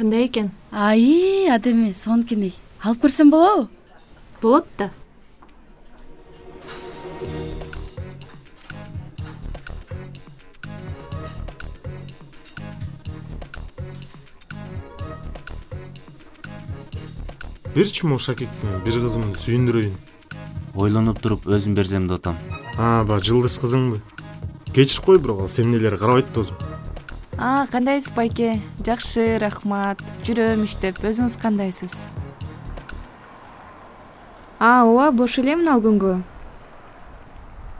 Кандай экен? Адеме, сонкини. Алып көрсөм болобу? Болот да. Берчи могу Шакекке бир кызымды сүйүндүрөйүн. Ойлонуп туруп өзүм берсем да атам. Ба жылдыз кызыңбы? Кечирип кой, бирок ал сенин эле карабайт досум. Кандайсыз байке? Жакшы, рахмат. Жүрөм иштеп. Өзүңүз кандайсыз? Ооба, бош элемин ал күнгө.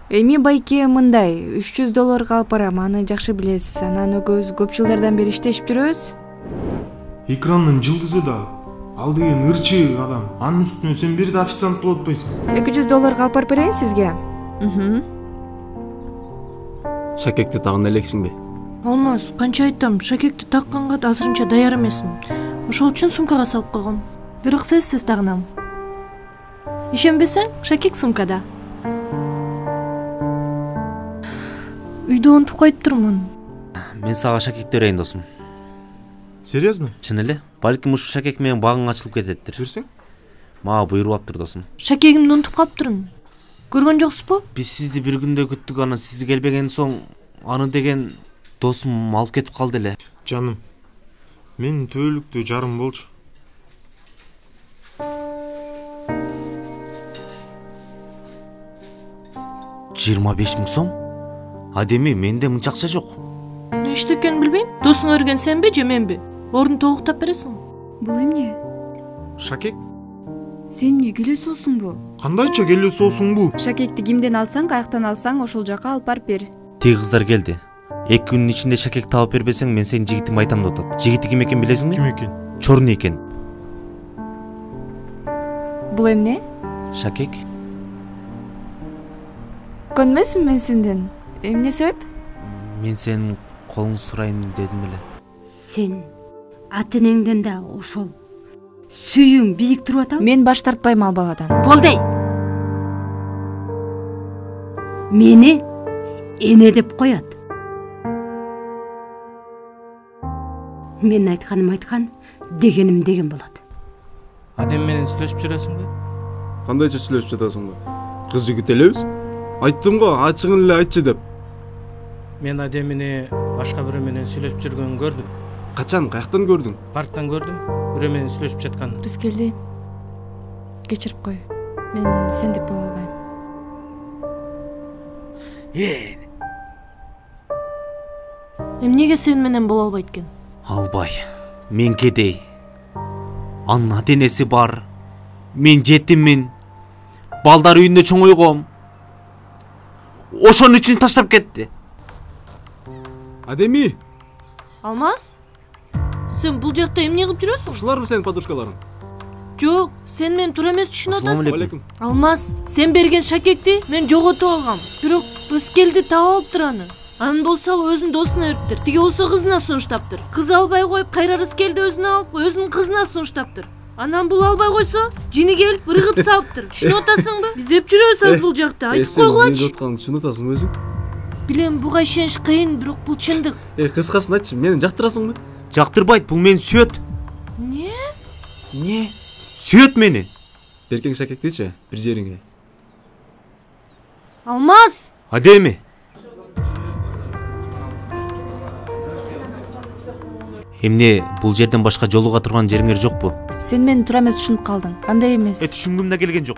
Эми байке мындай, $300 алып барам, аны жакшы билесиз. Анан экөөбүз көп жылдардан бери иштешип жүрөбүз. Экрандын жылдызы да. Ал деген ырчы адам. Анын үстүнө сен бир да официант болуп атпайсың. $200 алып барып берейин сизге. Шакекти тагын элексиңби? Алмаз, канча айтам, Шакекти такканга азырынча даяр эмесмин. Ошол үчүн сумкага салып койгом. Бирок сөзсүз тагынам. Ишенбесең, Шакек сумкада. Үйдө унутуп коюптурмун. Мен сага Шакекти берейин досум. Серьезно? Чын эле? Балким ушу Шакек менен багың ачылып кететтир. Берсең? Мага буйруп аптыр досум. Шакегимди унутуп калыптырмын. Көргөн жоксузбу? Биз сизди бир күндө күттүк, анан сиз келбеген соң аны деген досум алып кетип калды эле. Жаным, мен түбөлүктө жарым болчу. $25,000 сом? Адеми, менде мынча акча жок. Не иште экенин билбейм. Досуңа берген сенби же менби? Ордун толуктап бересиң. Бул эмне? Шакек? Сен эмне келесиңбу? Кандайча келесиң бу? Шакекти кимден алсаң, каяктан алсаң, ошол жака алып барып бер. Тиги кыздар келди. 2 күнүн ичинде Шакек таап бербесең, мен сенин жигитиңди айтам деп атат. Жигити ким экен билесиңби? Ким экен? Чорный экен. Бул эмне? Шакек? Көнмөсүн мен сенден. Эмне себеп? Мен сенин колуңду сурайын дедим эле. Сен ата-энеңден да ошол сүйүң бийик туруп атабы? Мен баш тартпайм ал баладан. Болдай. Мени эне деп коет. Мен айтканым айткан, дегеним деген болот. Адем менен сүйлөшүп жүрөсүңбү? Кандайча сүйлөшүп жатасың ба? Кыз жигит элебиз? Айттым го, ачыгын эле айтчы деп. Мен Адемини башка бирөө менен сүйлөшүп жүргөнүн көрдүм. Качан, каяктан көрдүң? Парктан көрдүм. Бирөө менен сүйлөшүп жаткан. Рискелди. Кечирип кой. Мен сендик боло албайм. Эмнеге сен менен боло албайт экен? Албай. Мен кедей. Анын ата-энеси бар. Мен жетиммин. Балдар үйүндө чоңойгом. Ошон үчүн таштап кетти. Адеми, Алмаз? Сен бул жакта эмне кылып жүрөсүң? ушуларбы сенин подружкаларың? Жок, сен менен туура эмес түшүнүп Ассаламу атасың. Алейкум. Алмаз, сен берген Шакекти мен жоготуп алгам. Бирок Рыскелди таап алыптыр аны. Анын болсо ал өзүнүн досуна бериптир. Тиги болсо кызына сунуштаптыр. Кыз албай коюп, кайра Рыскелди өзүнө алып, өзүнүн кызына сунуштаптыр. Анан бул албай койсо, жини келип ыргып салыптыр. Түшүнүп атасыңбы? Издеп жүрөбүз аз бул жакта. Айтып койгулачы. Сен түшүнүп атасың өзүң? Билем, буга ишениш кыйын, бирок бул чындык. Кыскасын айтчы, мени жактырасыңбы? Жактырбайт, бул мени сүйөт. Не? Сүйөт мени. Беркең Шакектичи, бир жериңе. Алмаз! Адеми. Эмне, бул жерден башка жолуга турган жериңер жокпу? Сен мени туура эмес түшүнүп калдың. Андай эмес. Түшүнгүм да келген жок.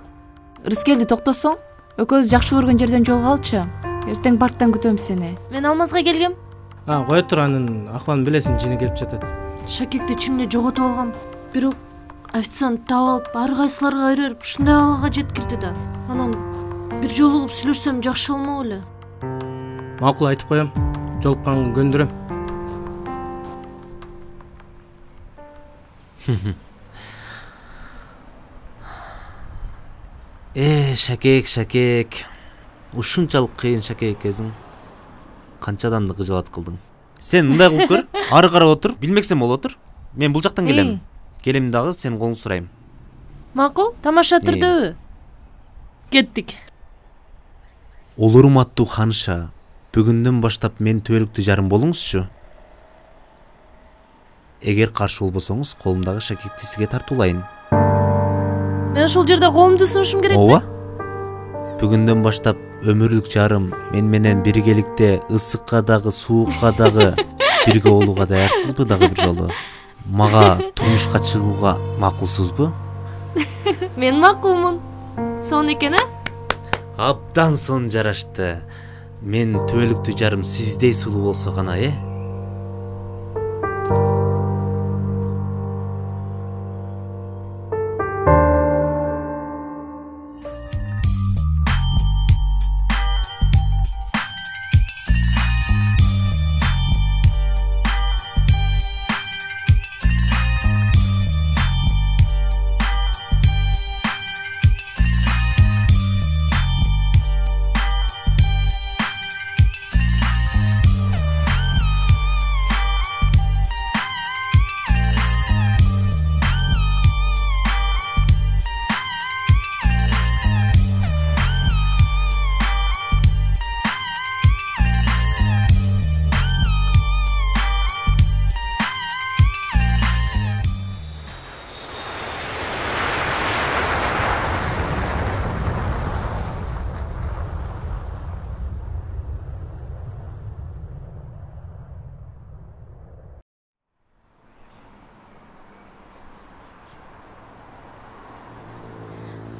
Рыскелди токтосоң, экөөбүз жакшы көргөн жерден жолугалчы. Эртең парктан күтөм сени. Мен Алмазга келгем. Кое тур, анын акыбалын билесиң, жини келип жатат. Шакекти чын эле жоготуп алгам. Бирок официант таап алып, ар кайсыларга кайрып, ушундай алага жеткирди да. Анан бир жолугуп сүйлөшсөм жакшы болмок эле. Макул, айтып коем. Жолукканга көндүрөм. Шакек. Ушунчалык кыйын Шакек экенсиң. Канча адамды кыжалат кылдың. Сен мындай кылып көр, ары карап отур, билмексем болуп отур. Мен бул жактан келем. Келем дагы сенин колуңду сурайм. Макул, тамаша түрдүбү? Кеттик. Урматтуу ханыша, бүгүндөн баштап мен түбөлүктүү жарым болуңузчу. эгер каршы болбосоңуз колумдагы шакекти сизге тартуулайын. Мен ошол жерде коомду сунушум керек Ооба. Бүгүндөн баштап өмүрлүк жарым мен менен биргеликте ысыкка дагы суукка дагы бирге болууга даярсызбы дагы бир жолу? Мага турмушка чыгууга макулсузбу? Мен макулмун. Сон экен, Абдан сон жарашты. Мен түбөлүктүү жарым сиздей сулуу болсо гана,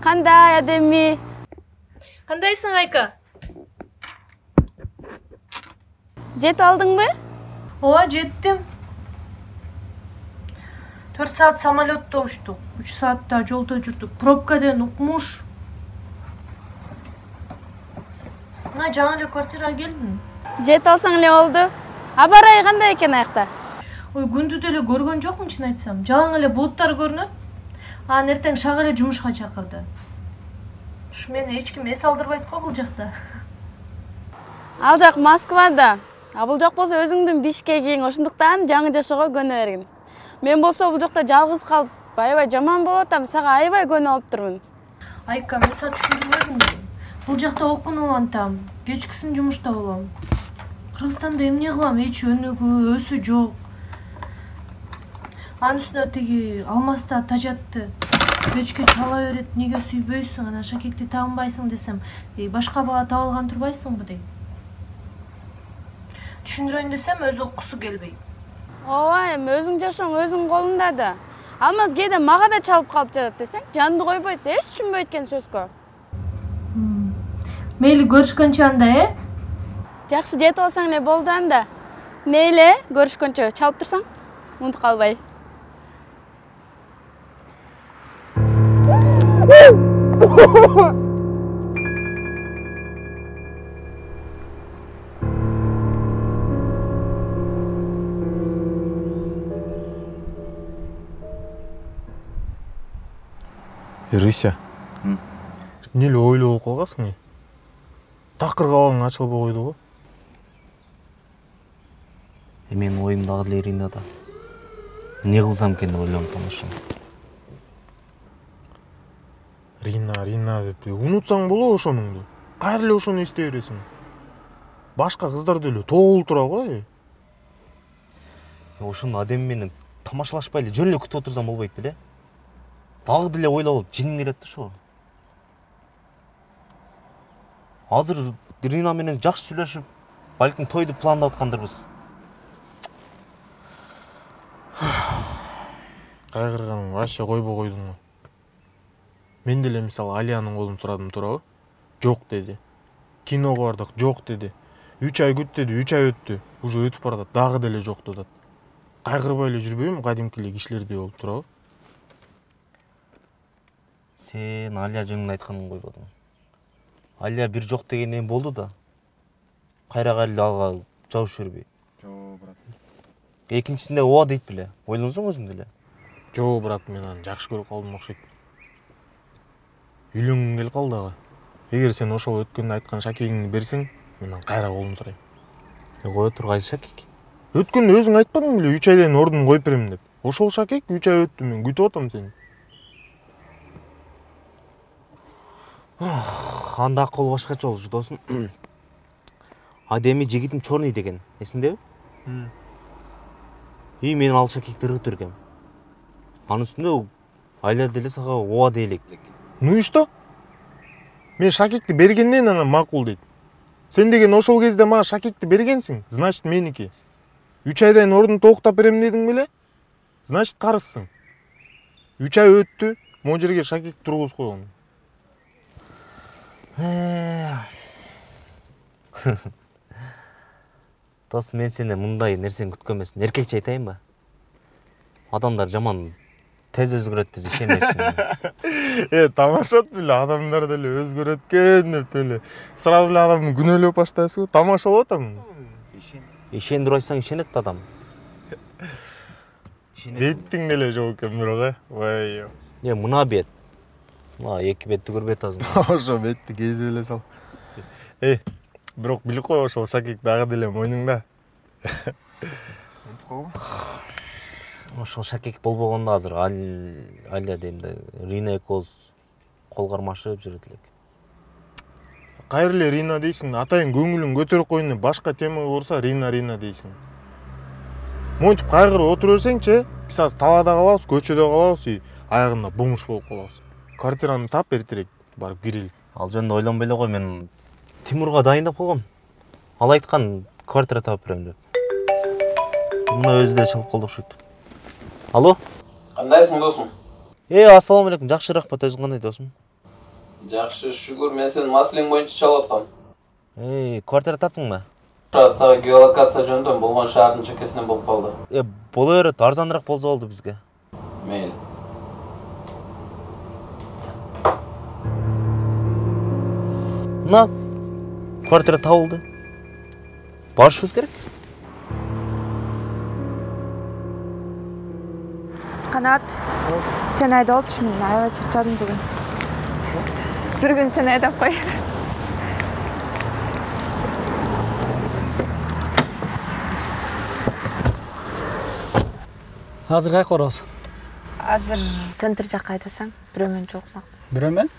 Кандай Адеми? Кандайсың, Айка? Жетип алдыңбы? Ооба, жеттим. 4 саат самолетто учтук. 3 саатта жолдо жүрдүк. Пробкадан укмуш. Мына жаңы эле квартирага келдим. Жетип алсаң эле болду. Аба ырайы кандай экен аякта? Ой, күндү деле көргөн жокмун, чын айтсам. Жалаң эле булуттар көрүнөт. Анан эртең шак эле жумушка чакырды. Ушу мени эч ким эс алдырбайт го бул жакта. Ал жак Москвада. А бул жак болсо өзүңдүн Бишкегиң, ошондуктан жаңы жашоого көнө бергин. Мен болсо бул жакта жалгыз калып, аябай жаман болуп атам, сага аябай көнө алып турмун. Айка, мен сага түшүндүрбөдүм. Бул жакта окууну улантам, кечкисин жумушта болом. Кыргызстанда эмне кылам? Эч өнүгүү, өсүү жок. Анын үстүнө тиги Алмаста тажатты. Кечке чала берет, неге сүйбөйсүң, анан шакекти таанбайсың десем, башка бала таап алган турбайсыңбы дейт. Түшүндүрөйүн десем, өзү уккусу келбейт. Ооба, эми өзүң жашооң өзүң колуңда да. Алмаз кээде мага да чалып калып жатат десең, жанды койбойт, эч түшүнбөйт экен сөзгө. Мейли, көрүшкөнчө анда, Жакшы, жетип алсаң эле болду анда. Мейли, көрүшкөнчө, чалып турсаң, унутуп калбай. Рыся. Эмне эле ойлоп калгансың? Такыр кабагың ачылбай койду го. Менин оюм дагы деле Ирина да. Эмне кылсам экен деп ойлонуп тамашам. Рина деп унутсаң болобу ошонуңду. Кайра эле ошону эстей бересиң. Башка кыздар деле тоолу тура го. Ошону Адем менен тамашалашпай эле жөн эле күтүп отурсам болбойт беле? Дагы деле ойлоп жиним келет да ошо. Азыр Ирина менен жакшы сүйлөшүп, балким тойду пландап аткандырбыз. Кайгырганың вообще койбой койдуң го. Мен деле мисалы Алиянын колун сурадым туурабы? Жок деди. Киного бардык, жок деди. 3 ай күт деди, 3 ай өттү. Уже өтүп барат, дагы деле жок дедат. Кайгырбай эле жүрбөйм, кадимки эле кишилердей болуп туурабы? Сен Алия жөнүндө айтканын койбодуң. Алия бир жок деген эми болду да. Кайра эле алга жабыш бербей. Жок, брат. Экинчисинде ооба дейт беле. Ойлонсоң өзүң деле. Жок, брат, мен аны жакшы көрүп калдым окшойт. Үйлөнгүм келип калды ага. Эгер сен ошол өткөндө айткан шакегиңди берсең, мен кайра колун сурайм. Кое тур, кайсы шакек? Өткөндө өзүң айтпадың беле, 3 айдан ордун коюп берем деп. Ошол шакек 3 ай өттү, мен күтүп атам сени. Анда акыл башкача болчу досум. Адеми жигитим Чорный деген, эсиндеби? И мен ал шакекти ыргытып бергем. Анын үстүндө Айля деле сага ооба дейлек. Ну и что? Мен шакекти бергенден анан макул дейт. Сен деген ошол кезде мага шакекти бергенсиң, значит меники. 3 айдан ордун токтоп берем дедиң беле? Значит карызсың. 3 ай өттү, могу жерге шакек тургузуп койгон. Дос, мен сени мындай нерсени күткөн эмесмин. Эркекче айтайынбы? Адамдар жаман тез өзгөрөт деп ишенбейсиң. Тамашат беле, адамдар деле өзгөрөт экен деп деле. Сразу эле адамды күнөөлөп баштайсың. Тамаша болуп атам. Ишендирип айтсаң ишенет адам. Беттиң деле жок экен бирок, Вай. Мына бет. Мына эки бетти көрбөйт азыр. Ошо бетти кезип эле сал. Бирок билип кой, ошол шакек дагы деле мойнуңда. Ошол шакек болбогондо азыр Аля дейм да, Рина экөөбүз кол кармашып жүрөт элек. Кайра эле Рина дейсиң, атайын көңүлүн көтөрүп коюн деп башка темага урса Рина дейсиң. Монтип кайгырып отура берсеңчи, биз азыр талаада калабыз, көчөдө калабыз и аягында бомж болуп калабыз. Квартираны тап эртерээк барып кирели. Ал жөнүндө ойлонбой эле кой, мен Тимурга дайындап койгом. Ал айткан квартира таап берем деп. Мына өзү да чалып калды окшойт. Алло? Кандайсың досум? Ассаламу алейкум. Жакшы, рахмат. Өзүң кандай досум? Жакшы, шүгүр. Мен сенин маселең боюнча чалып аткам. Квартира таптыңбы? Сага геолокация жөндөм, болгон шаардын чекесинен болуп калды. Боло берет, арзаныраак болсо болду бизге. Мейли. Мына квартира табылды. Барышыбыз керек. Канат, сен айдап алчы, мен аябай чарчадым бүгүн. Бир күн сен айдап кой. Азыр кайка барабыз? Азыр центр жакка айдасаң, бирөө менен жолукмак. Бирөө менен?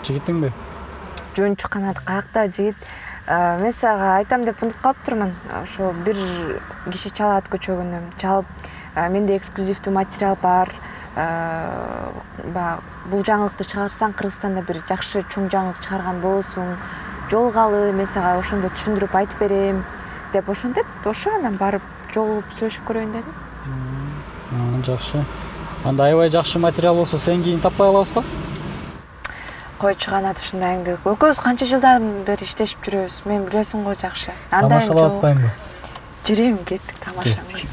Жигитиңби? Жөнчү Канат, каякта жигит? Мен сага айтам деп унутуп калыптырмын. Ошо бир киши чалат көчөгүнү. Чалып, менде эксклюзивдүү материал бар. Бул жаңылыкты чыгарсаң, Кыргызстанда бир жакшы чоң жаңылык чыгарган болосуң. Жолугалы, мен сага ошондо түшүндүрүп айтып берем деп ошентип, ошо анан барып жолугуп сүйлөшүп көрөйүн дедим. Жакшы. Анда аябай жакшы материал болсо сен кийин таппай калабызбы? Койчу Канат, ушундайыңды. Экөөбүз канча жылдан бери иштешип жүрөбүз. Мен билесиң го жакшы. Тамашалап атпаймынбы? Жүрөм, кеттик тамашалап.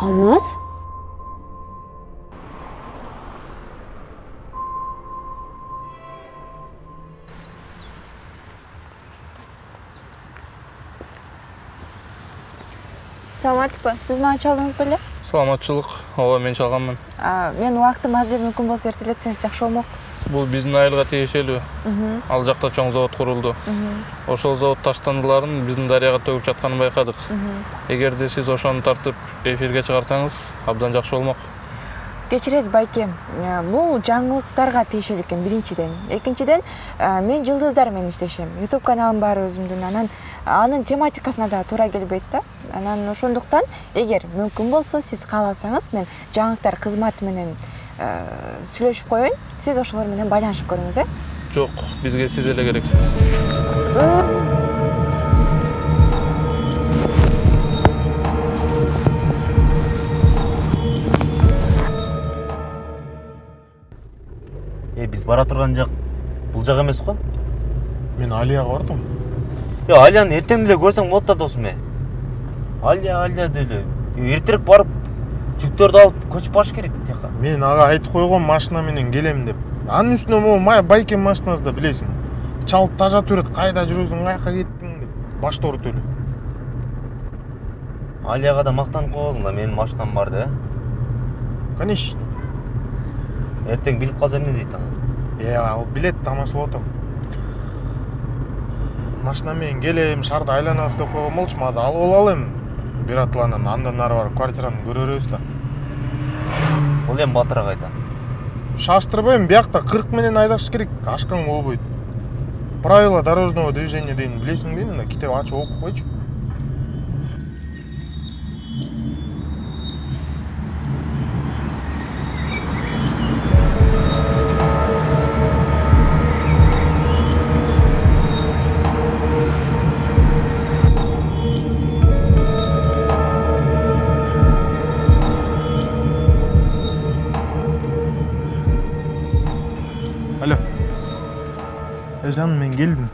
Алмаз? Саламатсызбы? Сиз мага чалдыңыз беле? Саламатчылык. Ооба, мен чалганмын. Мен убактым аз эле мүмкүн болсо эртелетсеңиз жакшы болмок. Бул биздин айылга тиешелүү. Ал жакта чоң завод курулду. Ошол завод таштандыларын биздин дарыяга төгүп жатканын байкадык. Эгерде сиз ошону тартып эфирге чыгарсаңыз, абдан жакшы болмок. Кечиресиз байкем. Бул жаңылыктарга тиешелүү экен биринчиден. Экинчиден, мен жылдыздар менен иштешем. YouTube каналым бар өзүмдүн. Анан анын тематикасына да туура келбейт да. Анан ошондуктан, эгер мүмкүн болсо, сиз кааласаңыз, мен жаңылыктар кызматы менен сүйлөшүп коеюн. Сиз ошолор менен байланышып көрүңүз, Жок, бизге сиз эле керексиз. Биз бара турган жак бул жак эмес го? Мен Алияга бардым. Алияны эртең эле көрсөң болот да досум. Алия деле. Эртерээк барып жүктөрдү алып көчүп барыш керек тияка. Мен ага айтып койгом машина менен келем деп. Анын үстүнө могу байкем машинасы да билесиң. Чалып тажатып берет, кайда жүрөсүң, каяка кеттиң деп. Башта ұрып төлі. Алияға да мақтанып қойғызың да, менің машинам бар да. Конечно. Ертең біліп қалсам не дейді ана? Ал билет тамашалап атам. Машина менен келем, шарды айланабыз деп койгон болчумун, азыр алып алам. Бир атланан андан нары барып квартираны көрө беребиз да. Бул эми батыраак айта. Шаштырбайм, биякта 40 менен айдаш керек, ашкан болбойт. Правила дорожного движения деген билесиң дейм, мына китеп ачып окуп койчу. Алло. Жаным, мен келдім.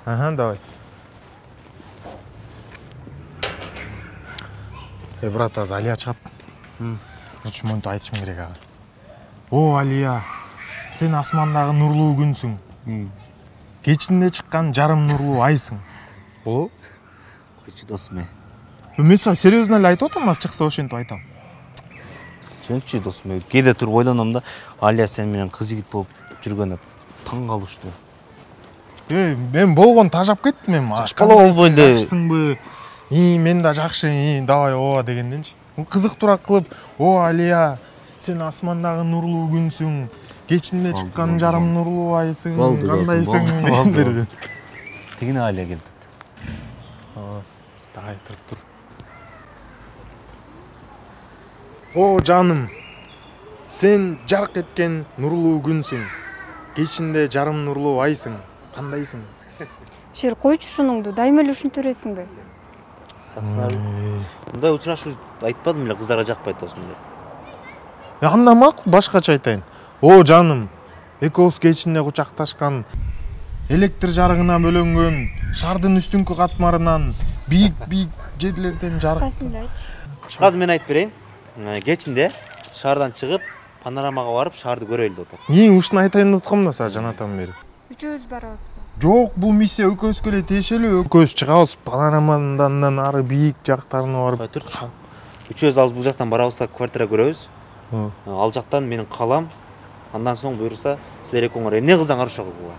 Давай. Брат, азыр Алия чыгат. Короче, монту айтышым керек ага. О, Алия, сен асмандагы нурлуу күнсүң. Кечинде чыккан жарым нурлуу айсың. Болобу? Койчу досум. Мен сага серьезно эле айтып атам, аз чыкса ошентип айтам. Чөнчү досум, кээде туруп ойлоном да, Алия сен менен кыз жигит болуп жүргөнүнө таң калыштуу. Мен болгон тажап кеттим эми. Жашпала болбой эле. Жакшысыңбы? Мен да жакшы, давай ооба дегенденчи. Кызыктуураак кылып, о Алия, сен асмандагы нурлуу күнсүң, кечинде чыккан жарым нурлуу айсың, кандайсың дегендерди. Тигине Алия келди. Давай тур. О жаным, сен жарк эткен нурлуу күнсүң, кечинде жарым нурлуу айсың, кандайсың? Шер, койчу ушунуңду, дайыма эле ушинтип бересиңби? Жаксыңарбы? Мындай учурашуу айтпадым эле, кыздарга жакпайт досум деп. Анда макул, башкача айтайын. О жаным, экөөбүз кечинде кучакташкан, электр жарыгына бөлөнгөн, шардын үстүнкү катмарынан бийик жерлерден жарык. Кыскасы мен айтып берейин. Кечинде шаардан чыгып, панорамага барып, шаарды көрөлү деп атат. Ушуну айтайын деп аткам да сага жанатан бери. Үчөөбүз барабызбы? Жок, бул миссия экөөбүзгө эле тиешелүү. Экөөбүз чыгабыз, панорамадан ары бийик жактарына барып. Турчу. Үчөөбүз алып бул жактан барабыз да квартира көрөбүз. Ал жактан менин калам. Андан соң буйруса, силер экөөңөр эмне кылсаң арыша кылгыла.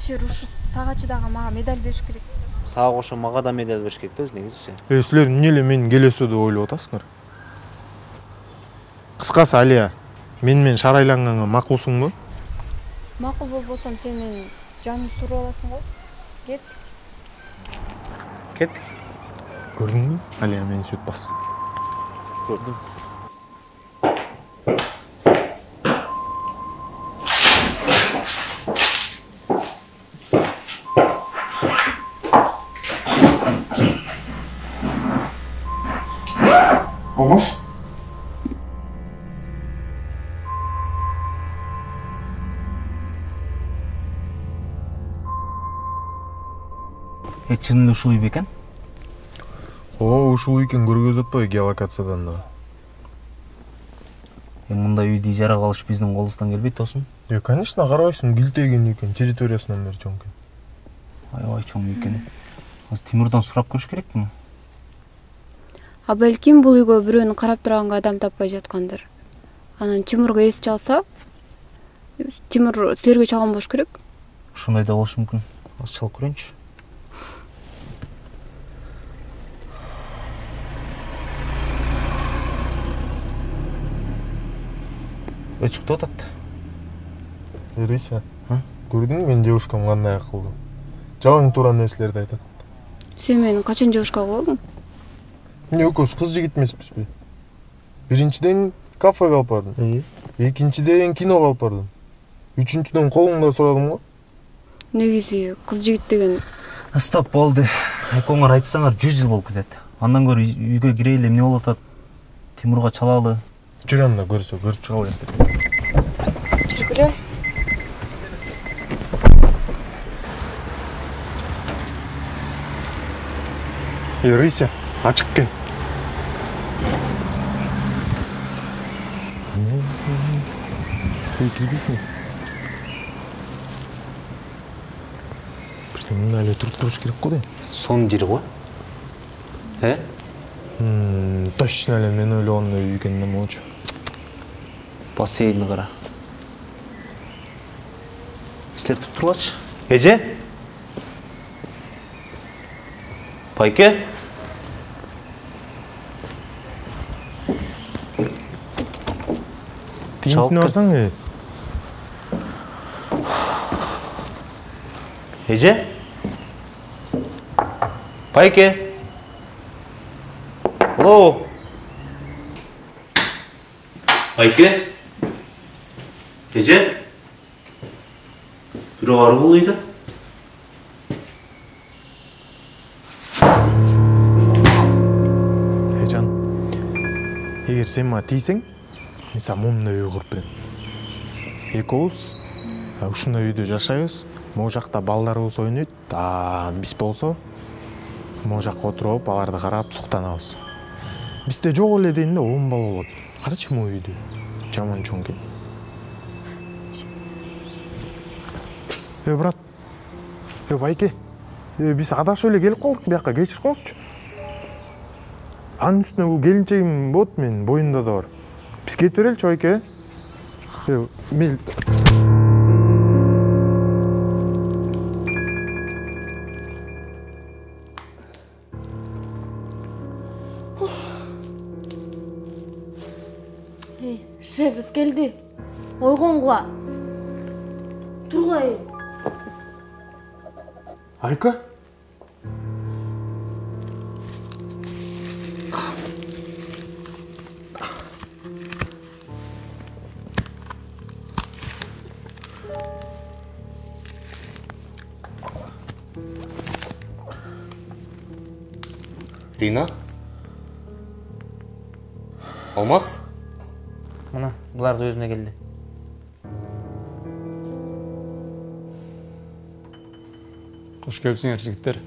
Шер, ушу сагачы дагы мага медаль бериш керек. Сага кошо мага да медаль бериш керек да, өз негизичи. Силер эмне эле мени келесөө деп ойлоп атасыңар? Кыскасы, Алия, мен менен шарайланганга макулсуңбу? Макул болбосом сен менин жанымды туруп аласың го. Кеттик. Көрдүңбү? Алия мени сөйт бас. Көрдүм. Olmaz. Чын эле ушул үй бекен? Ушул үй экен, көргөзүп атпайбы геолокациядан да. Мындай үйдү ижарага алыш биздин колубуздан келбейт досум. Конечно, карабайсың, килтеген үй экен, территориясынан бери чоң экен. Аябай чоң үй экен. Азыр Тимурдан сурап көрүш керекпи? А балким бул үйгө бирөөнү карап турганга адам таппай жаткандыр. Анан Тимурга эс чалса, Тимур силерге чалган болуш керек. Ошондой да болушу мүмкүн. Аз чалып көрөйүнчү. Өчүктүп атат. Рыся, көрдүңбү менин девушкам кандай акылдуу? Жалаң туура нерселерди айтат. Сен мени качан девушка кылдың? Эмне экөөбүз кыз жигит эмеспизби? Биринчиден кафеге алып бардым. Экинчиден киного алып бардым. Үчүнчүдөн колуңда сурадым го. Негизи кыз жигит деген. Стоп, болду. Экөөңөр айтсаңар 100 жыл болуп кетет. Андан көрө үйгө кирели эмне болуп атат? Тимурга чалалы. Жүр анда көрсө, көрүп чыгалы энди. Жүгүрө. Рыся, ачык экен. Кирбейсиң? Бирде мына эле туруп туруш керек го дейм. Сонун жери го. Точно эле мен ойлогондой үй экенин болчу. Бассейнді қара. Істертіп тұрғашы. Эже? Байке? Тиісіне барсаң, Эже? Байке? Алло? Байке? Эже? Бирөө бар болуйду? Эжан, егер сен ма тиісең, мен саған момындай үй құрып берем. Экөөбүз ушундай үйдө жашайбыз. Могу жакта балдарыбыз ойнойт, биз болсо могу жакка отуруп, аларды карап суктанабыз. Бизде жок эле дейин да 10 бала болот. Карачы могу үйдү. Жаман чоң экен. Брат. Байке. Биз адашып эле келип калдык бияка, кечирип коңузчу. Анын үстүнө бул келинчегим болот, менин боюнда да бар. Биз кетип береличи, Байке. Мен Шеф, келди. Ойгонгула. Тургай. Айка? Рина? Алмаз? Мына, бұлар да өзіне келді. Қош келіпсіңер, жігіттер.